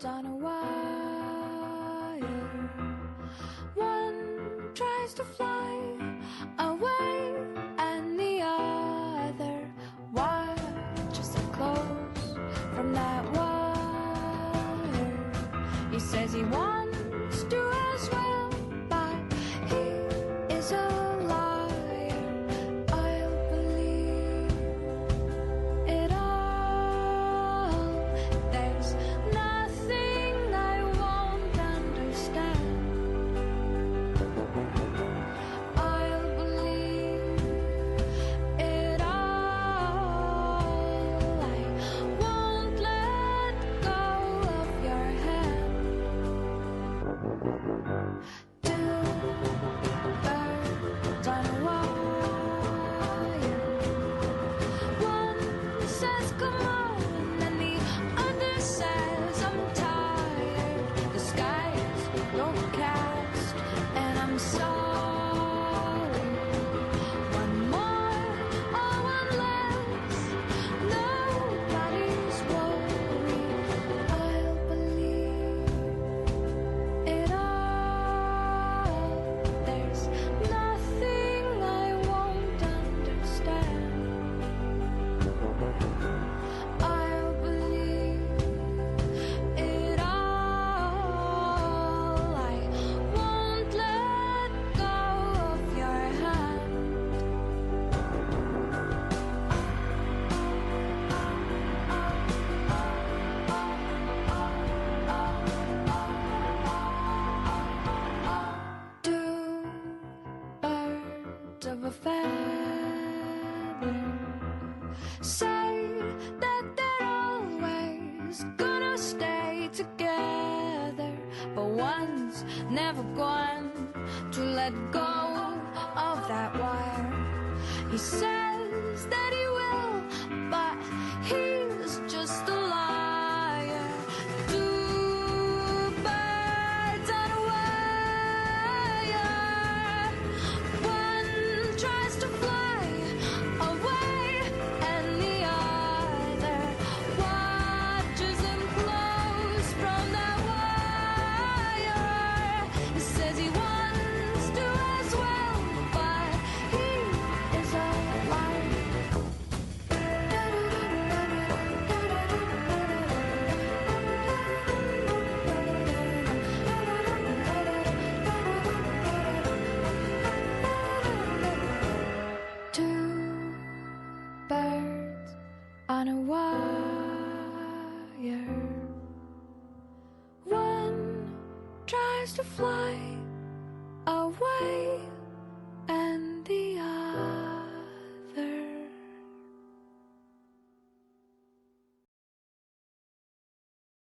on a wire. One tries to fly away, and the other watches it close from that wire. He says he wants to as well, but he is a liar. I'll believe it all. There's nothing I won't understand. I'll believe it all. I won't let go of your hand. Two birds on a wire. One says come on, and the other says I'm tired. The sky's overcast, and I'm sorry. One more or one less, nobody's worried. I'll believe it all. There's nothing I won't understand. I'll believe it all. I won't let go of your hand. Two birds of a feather say that they're always gonna stay together, but one's never going to let go of that wire. He says that he will, but he's just a liar. Two birds on a wire. One tries to fly away, and the other watches him close from that wire. He says he wants to as well, but he is a liar. Two birds on a wire. One tries to fly away,